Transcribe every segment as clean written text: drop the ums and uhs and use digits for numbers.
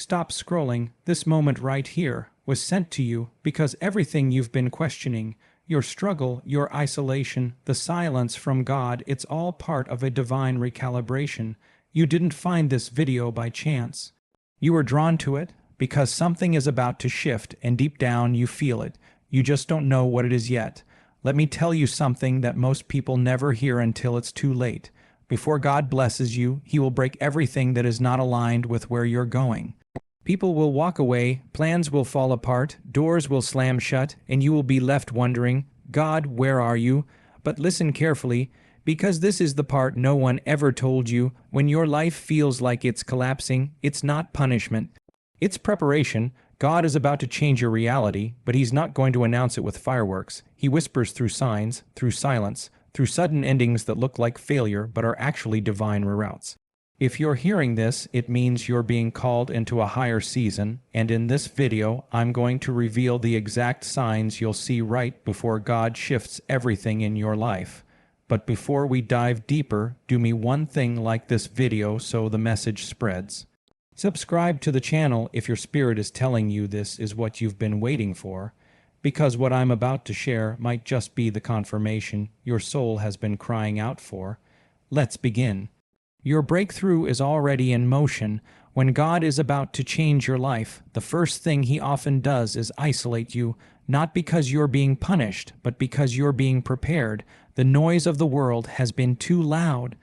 Stop scrolling. This moment right here was sent to you because everything you've been questioning, your struggle, your isolation, the silence from God, it's all part of a divine recalibration. You didn't find this video by chance. You were drawn to it because something is about to shift, and deep down you feel it. You just don't know what it is yet. Let me tell you something that most people never hear until it's too late. Before God blesses you, He will break everything that is not aligned with where you're going. People will walk away, plans will fall apart, doors will slam shut, and you will be left wondering, God, where are you? But listen carefully, because this is the part no one ever told you. When your life feels like it's collapsing, it's not punishment. It's preparation. God is about to change your reality, but He's not going to announce it with fireworks. He whispers through signs, through silence, through sudden endings that look like failure but are actually divine reroutes. If you're hearing this, it means you're being called into a higher season, and in this video, I'm going to reveal the exact signs you'll see right before God shifts everything in your life. But before we dive deeper, do me one thing, like this video so the message spreads. Subscribe to the channel if your spirit is telling you this is what you've been waiting for, because what I'm about to share might just be the confirmation your soul has been crying out for. Let's begin. Your breakthrough is already in motion. When God is about to change your life, the first thing He often does is isolate you, not because you're being punished, but because you're being prepared. The noise of the world has been too loud.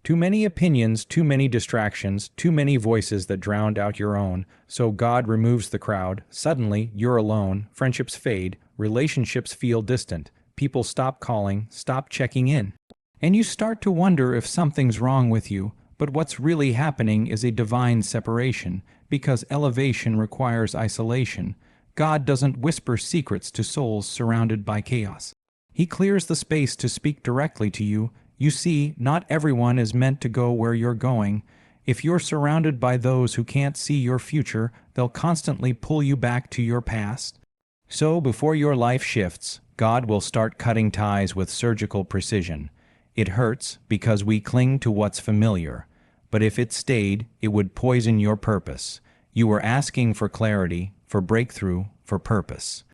Too many opinions, too many distractions, too many voices that drowned out your own. So God removes the crowd. Suddenly, you're alone. Friendships fade. Relationships feel distant. People stop calling, stop checking in. And you start to wonder if something's wrong with you. But what's really happening is a divine separation, because elevation requires isolation. God doesn't whisper secrets to souls surrounded by chaos. He clears the space to speak directly to you. You see, not everyone is meant to go where you're going. If you're surrounded by those who can't see your future, they'll constantly pull you back to your past. So before your life shifts, God will start cutting ties with surgical precision. It hurts because we cling to what's familiar. But if it stayed, it would poison your purpose. You were asking for clarity, for breakthrough, for purpose.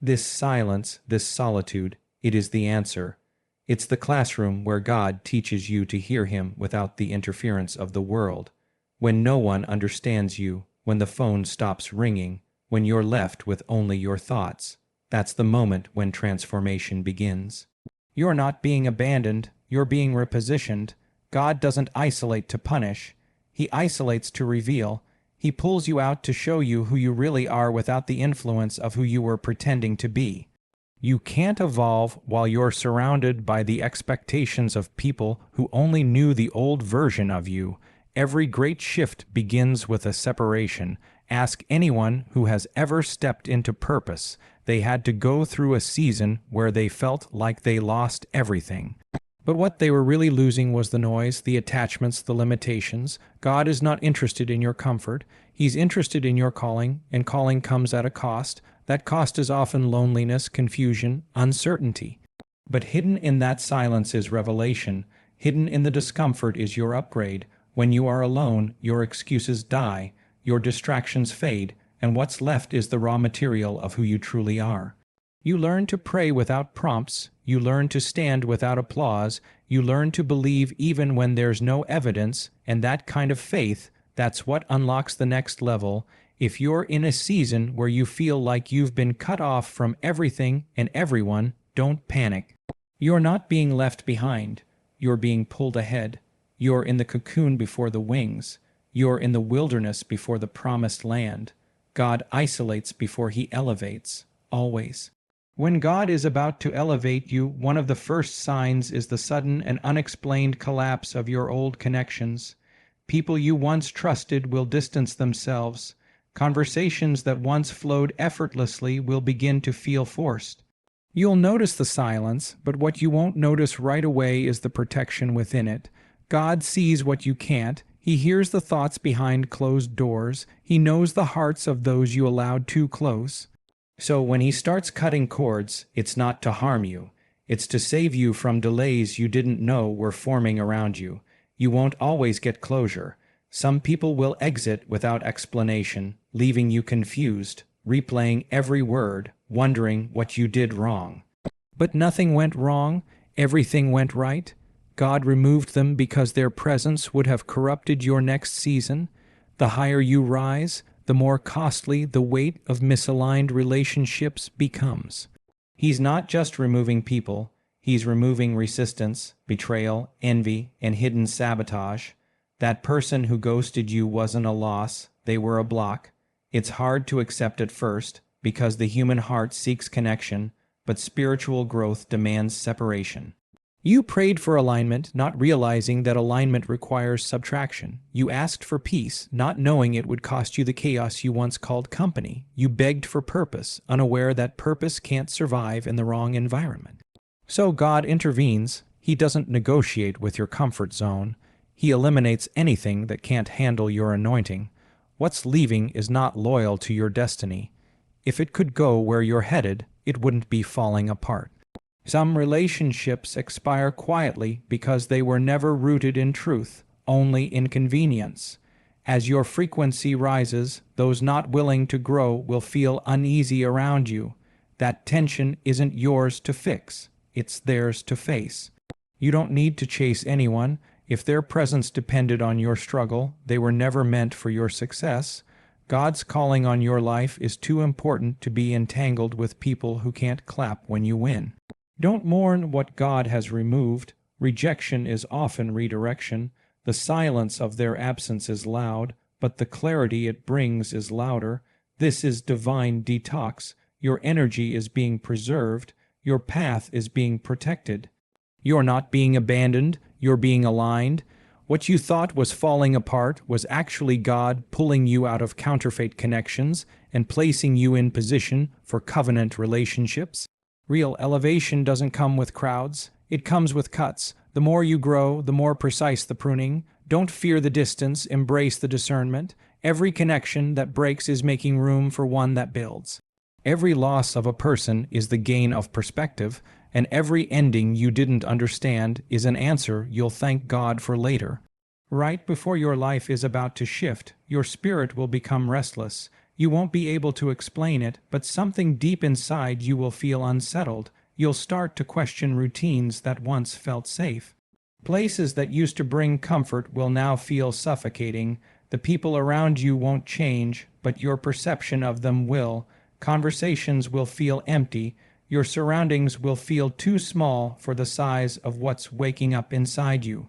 This silence, this solitude, it is the answer. It's the classroom where God teaches you to hear Him without the interference of the world. When no one understands you, when the phone stops ringing, when you're left with only your thoughts, that's the moment when transformation begins. You're not being abandoned, you're being repositioned. God doesn't isolate to punish. He isolates to reveal. He pulls you out to show you who you really are without the influence of who you were pretending to be. You can't evolve while you're surrounded by the expectations of people who only knew the old version of you. Every great shift begins with a separation. Ask anyone who has ever stepped into purpose. They had to go through a season where they felt like they lost everything. But what they were really losing was the noise, the attachments, the limitations. God is not interested in your comfort. He's interested in your calling, and calling comes at a cost. That cost is often loneliness, confusion, uncertainty. But hidden in that silence is revelation. Hidden in the discomfort is your upgrade. When you are alone, your excuses die, your distractions fade, and what's left is the raw material of who you truly are. You learn to pray without prompts. You learn to stand without applause. You learn to believe even when there's no evidence, and that kind of faith, that's what unlocks the next level. If you're in a season where you feel like you've been cut off from everything and everyone, don't panic. You're not being left behind. You're being pulled ahead. You're in the cocoon before the wings. You're in the wilderness before the promised land. God isolates before He elevates, always. When God is about to elevate you, one of the first signs is the sudden and unexplained collapse of your old connections. People you once trusted will distance themselves. Conversations that once flowed effortlessly will begin to feel forced. You'll notice the silence, but what you won't notice right away is the protection within it. God sees what you can't. He hears the thoughts behind closed doors. He knows the hearts of those you allowed too close. So when He starts cutting cords, it's not to harm you. It's to save you from delays you didn't know were forming around you. You won't always get closure. Some people will exit without explanation, leaving you confused, replaying every word, wondering what you did wrong. But nothing went wrong, everything went right. God removed them because their presence would have corrupted your next season. The higher you rise, the more costly the weight of misaligned relationships becomes. He's not just removing people, he's removing resistance, betrayal, envy, and hidden sabotage. That person who ghosted you wasn't a loss, they were a block. It's hard to accept at first, because the human heart seeks connection, but spiritual growth demands separation. You prayed for alignment, not realizing that alignment requires subtraction. You asked for peace, not knowing it would cost you the chaos you once called company. You begged for purpose, unaware that purpose can't survive in the wrong environment. So God intervenes. He doesn't negotiate with your comfort zone. He eliminates anything that can't handle your anointing. What's leaving is not loyal to your destiny. If it could go where you're headed, it wouldn't be falling apart. Some relationships expire quietly because they were never rooted in truth, only in convenience. As your frequency rises, those not willing to grow will feel uneasy around you. That tension isn't yours to fix, it's theirs to face. You don't need to chase anyone. If their presence depended on your struggle, they were never meant for your success. God's calling on your life is too important to be entangled with people who can't clap when you win. Don't mourn what God has removed. Rejection is often redirection. The silence of their absence is loud, but the clarity it brings is louder. This is divine detox. Your energy is being preserved. Your path is being protected. You're not being abandoned. You're being aligned. What you thought was falling apart was actually God pulling you out of counterfeit connections and placing you in position for covenant relationships. Real elevation doesn't come with crowds. It comes with cuts. The more you grow, the more precise the pruning. Don't fear the distance. Embrace the discernment. Every connection that breaks is making room for one that builds. Every loss of a person is the gain of perspective, and every ending you didn't understand is an answer you'll thank God for later. Right before your life is about to shift, your spirit will become restless. You won't be able to explain it, but something deep inside you will feel unsettled. You'll start to question routines that once felt safe. Places that used to bring comfort will now feel suffocating. The people around you won't change, but your perception of them will. Conversations will feel empty. Your surroundings will feel too small for the size of what's waking up inside you.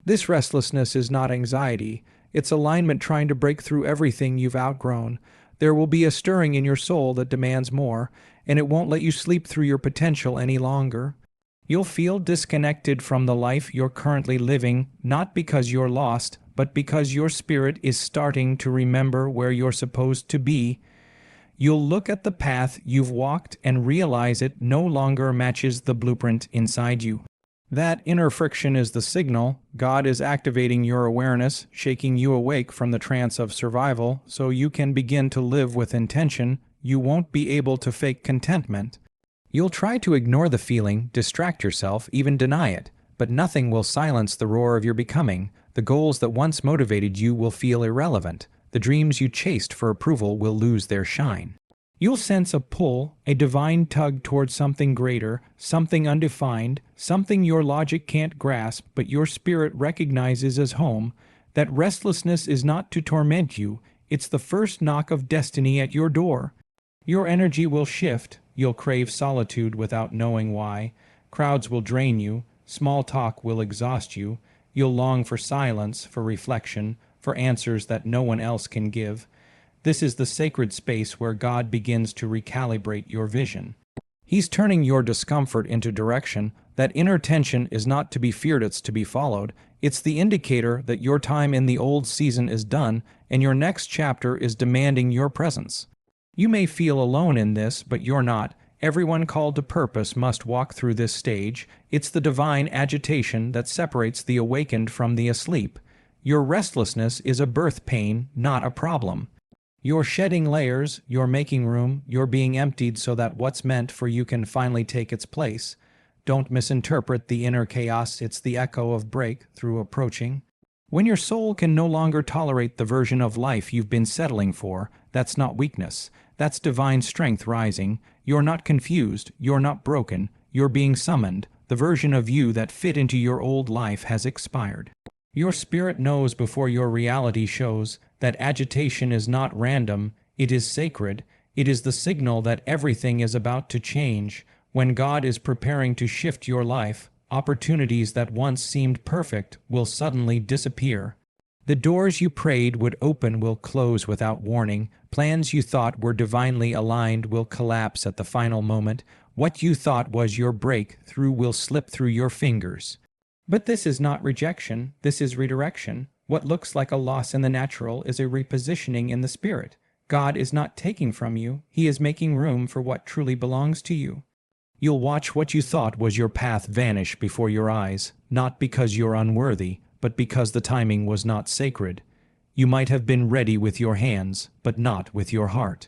This restlessness is not anxiety. It's alignment trying to break through everything you've outgrown. There will be a stirring in your soul that demands more, and it won't let you sleep through your potential any longer. You'll feel disconnected from the life you're currently living, not because you're lost, but because your spirit is starting to remember where you're supposed to be. You'll look at the path you've walked and realize it no longer matches the blueprint inside you. That inner friction is the signal. God is activating your awareness, shaking you awake from the trance of survival, so you can begin to live with intention. You won't be able to fake contentment. You'll try to ignore the feeling, distract yourself, even deny it, but nothing will silence the roar of your becoming. The goals that once motivated you will feel irrelevant. The dreams you chased for approval will lose their shine. You'll sense a pull, a divine tug towards something greater, something undefined, something your logic can't grasp but your spirit recognizes as home. That restlessness is not to torment you, it's the first knock of destiny at your door. Your energy will shift, you'll crave solitude without knowing why. Crowds will drain you, small talk will exhaust you, you'll long for silence, for reflection, for answers that no one else can give. This is the sacred space where God begins to recalibrate your vision. He's turning your discomfort into direction. That inner tension is not to be feared, it's to be followed. It's the indicator that your time in the old season is done and your next chapter is demanding your presence. You may feel alone in this, but you're not. Everyone called to purpose must walk through this stage. It's the divine agitation that separates the awakened from the asleep. Your restlessness is a birth pain, not a problem. You're shedding layers, you're making room, you're being emptied so that what's meant for you can finally take its place. Don't misinterpret the inner chaos, it's the echo of breakthrough approaching. When your soul can no longer tolerate the version of life you've been settling for, that's not weakness. That's divine strength rising. You're not confused. You're not broken. You're being summoned. The version of you that fit into your old life has expired. Your spirit knows before your reality shows that agitation is not random. It is sacred. It is the signal that everything is about to change. When God is preparing to shift your life, opportunities that once seemed perfect will suddenly disappear. The doors you prayed would open will close without warning. Plans you thought were divinely aligned will collapse at the final moment. What you thought was your breakthrough will slip through your fingers. But this is not rejection, this is redirection. What looks like a loss in the natural is a repositioning in the spirit. God is not taking from you, He is making room for what truly belongs to you. You'll watch what you thought was your path vanish before your eyes, not because you're unworthy, but because the timing was not sacred. You might have been ready with your hands, but not with your heart.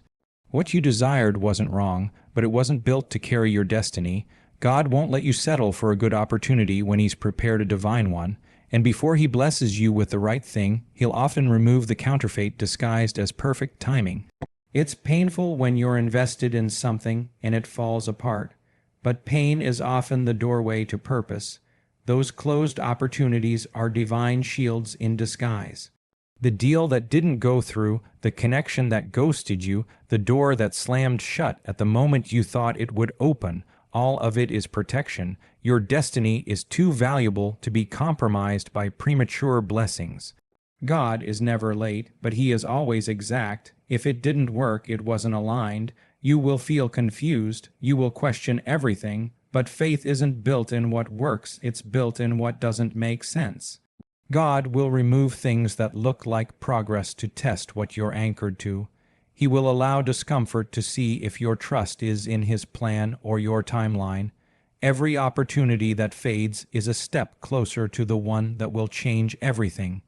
What you desired wasn't wrong, but it wasn't built to carry your destiny. God won't let you settle for a good opportunity when He's prepared a divine one, and before He blesses you with the right thing, He'll often remove the counterfeit disguised as perfect timing. It's painful when you're invested in something and it falls apart, but pain is often the doorway to purpose. Those closed opportunities are divine shields in disguise. The deal that didn't go through, the connection that ghosted you, the door that slammed shut at the moment you thought it would open, all of it is protection. Your destiny is too valuable to be compromised by premature blessings. God is never late, but He is always exact. If it didn't work, it wasn't aligned. You will feel confused. You will question everything. But faith isn't built in what works, it's built in what doesn't make sense. God will remove things that look like progress to test what you're anchored to. He will allow discomfort to see if your trust is in His plan or your timeline. Every opportunity that fades is a step closer to the one that will change everything.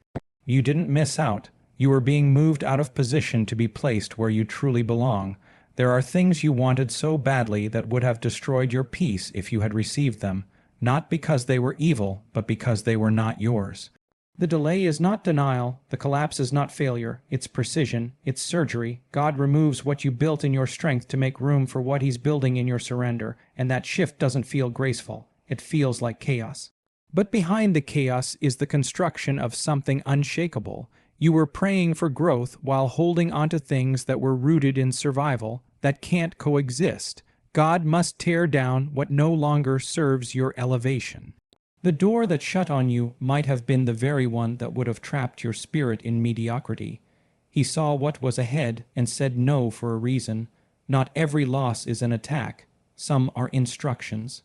You didn't miss out. You were being moved out of position to be placed where you truly belong. There are things you wanted so badly that would have destroyed your peace if you had received them, not because they were evil, but because they were not yours. The delay is not denial, the collapse is not failure, it's precision, it's surgery. God removes what you built in your strength to make room for what He's building in your surrender, and that shift doesn't feel graceful, it feels like chaos. But behind the chaos is the construction of something unshakable. You were praying for growth while holding onto things that were rooted in survival, that can't coexist. God must tear down what no longer serves your elevation. The door that shut on you might have been the very one that would have trapped your spirit in mediocrity. He saw what was ahead and said no for a reason. Not every loss is an attack. Some are instructions.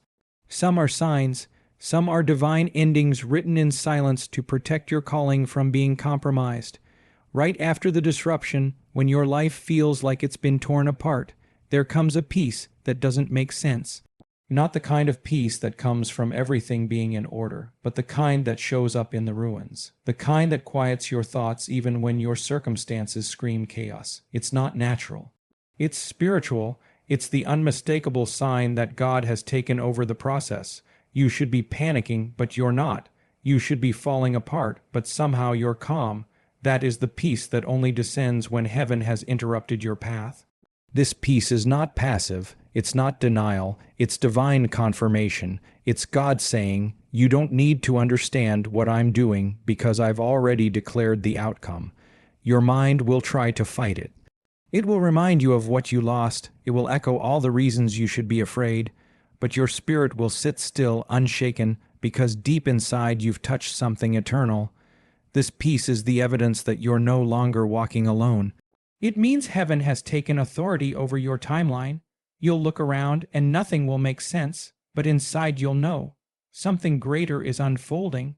Some are signs. Some are divine endings written in silence to protect your calling from being compromised. Right after the disruption, when your life feels like it's been torn apart, there comes a peace that doesn't make sense. Not the kind of peace that comes from everything being in order, but the kind that shows up in the ruins. The kind that quiets your thoughts even when your circumstances scream chaos. It's not natural. It's spiritual. It's the unmistakable sign that God has taken over the process. You should be panicking, but you're not. You should be falling apart, but somehow you're calm. That is the peace that only descends when heaven has interrupted your path. This peace is not passive, it's not denial, it's divine confirmation. It's God saying, you don't need to understand what I'm doing because I've already declared the outcome. Your mind will try to fight it. It will remind you of what you lost, it will echo all the reasons you should be afraid, but your spirit will sit still, unshaken, because deep inside you've touched something eternal. This peace is the evidence that you're no longer walking alone. It means heaven has taken authority over your timeline. You'll look around and nothing will make sense, but inside you'll know something greater is unfolding.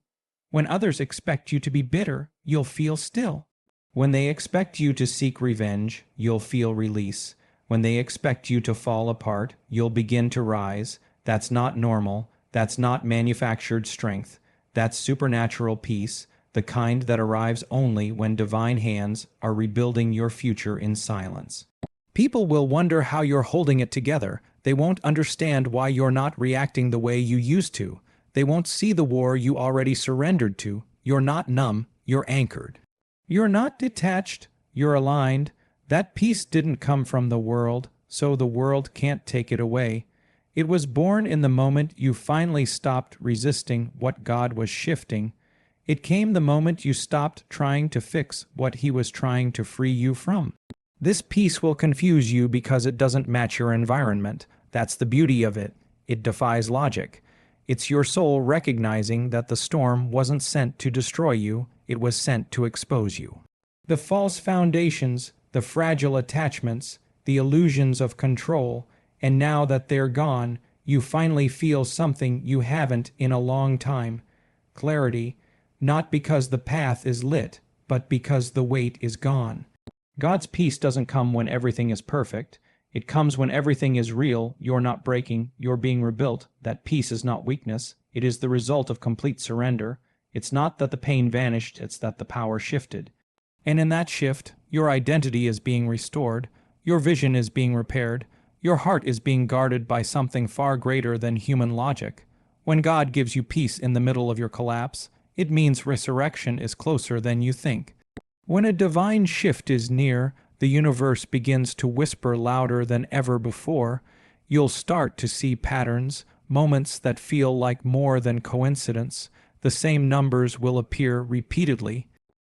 When others expect you to be bitter, you'll feel still. When they expect you to seek revenge, you'll feel release. When they expect you to fall apart, you'll begin to rise. That's not normal. That's not manufactured strength. That's supernatural peace. The kind that arrives only when divine hands are rebuilding your future in silence. People will wonder how you're holding it together. They won't understand why you're not reacting the way you used to. They won't see the war you already surrendered to. You're not numb, you're anchored. You're not detached, you're aligned. That peace didn't come from the world, so the world can't take it away. It was born in the moment you finally stopped resisting what God was shifting. It came the moment you stopped trying to fix what He was trying to free you from. This peace will confuse you because it doesn't match your environment. That's the beauty of it. It defies logic. It's your soul recognizing that the storm wasn't sent to destroy you, it was sent to expose you. The false foundations, the fragile attachments, the illusions of control, and now that they're gone, you finally feel something you haven't in a long time. Clarity, not because the path is lit, but because the weight is gone. God's peace doesn't come when everything is perfect. It comes when everything is real, you're not breaking, you're being rebuilt. That peace is not weakness. It is the result of complete surrender. It's not that the pain vanished, it's that the power shifted. And in that shift, your identity is being restored, your vision is being repaired, your heart is being guarded by something far greater than human logic. When God gives you peace in the middle of your collapse, it means resurrection is closer than you think. When a divine shift is near, the universe begins to whisper louder than ever before. You'll start to see patterns, moments that feel like more than coincidence. The same numbers will appear repeatedly.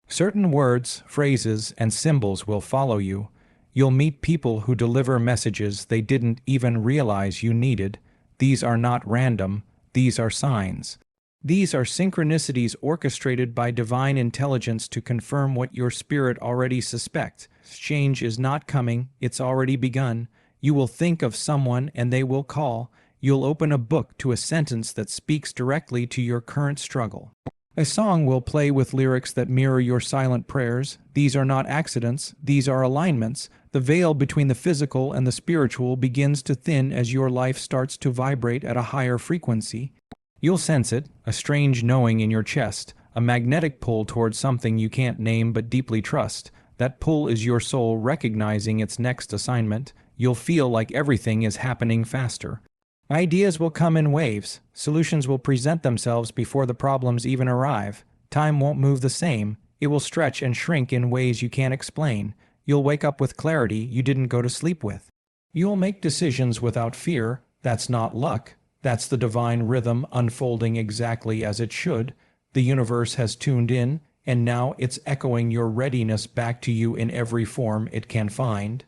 Certain words, phrases, and symbols will follow you. You'll meet people who deliver messages they didn't even realize you needed. These are not random, these are signs. These are synchronicities orchestrated by divine intelligence to confirm what your spirit already suspects. Change is not coming, it's already begun. You will think of someone and they will call. You'll open a book to a sentence that speaks directly to your current struggle. A song will play with lyrics that mirror your silent prayers. These are not accidents, these are alignments. The veil between the physical and the spiritual begins to thin as your life starts to vibrate at a higher frequency. You'll sense it, a strange knowing in your chest, a magnetic pull towards something you can't name but deeply trust. That pull is your soul recognizing its next assignment. You'll feel like everything is happening faster. Ideas will come in waves. Solutions will present themselves before the problems even arrive. Time won't move the same. It will stretch and shrink in ways you can't explain. You'll wake up with clarity you didn't go to sleep with. You'll make decisions without fear. That's not luck. That's the divine rhythm unfolding exactly as it should. The universe has tuned in, and now it's echoing your readiness back to you in every form it can find.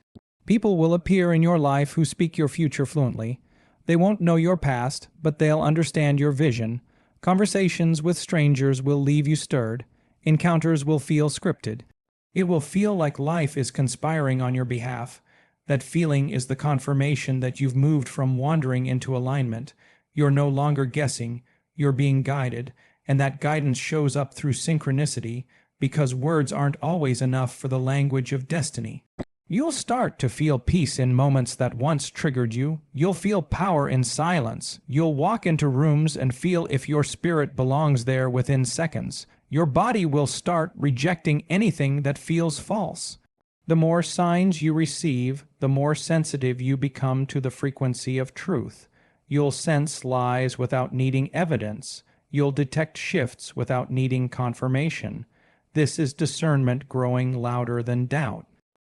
People will appear in your life who speak your future fluently. They won't know your past, but they'll understand your vision. Conversations with strangers will leave you stirred. Encounters will feel scripted. It will feel like life is conspiring on your behalf. That feeling is the confirmation that you've moved from wandering into alignment. You're no longer guessing, you're being guided, and that guidance shows up through synchronicity, because words aren't always enough for the language of destiny. You'll start to feel peace in moments that once triggered you. You'll feel power in silence. You'll walk into rooms and feel if your spirit belongs there within seconds. Your body will start rejecting anything that feels false. The more signs you receive, the more sensitive you become to the frequency of truth. You'll sense lies without needing evidence. You'll detect shifts without needing confirmation. This is discernment growing louder than doubt.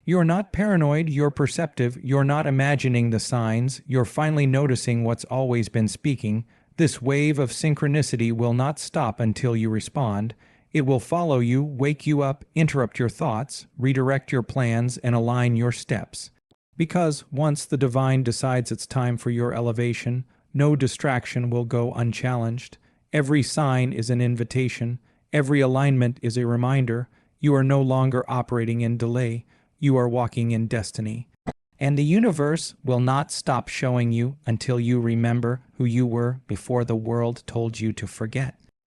You're not paranoid, you're perceptive. You're not imagining the signs. You're finally noticing what's always been speaking. This wave of synchronicity will not stop until you respond. It will follow you, wake you up, interrupt your thoughts, redirect your plans, and align your steps. Because once the divine decides it's time for your elevation, no distraction will go unchallenged. Every sign is an invitation. Every alignment is a reminder. You are no longer operating in delay. You are walking in destiny. And the universe will not stop showing you until you remember who you were before the world told you to forget.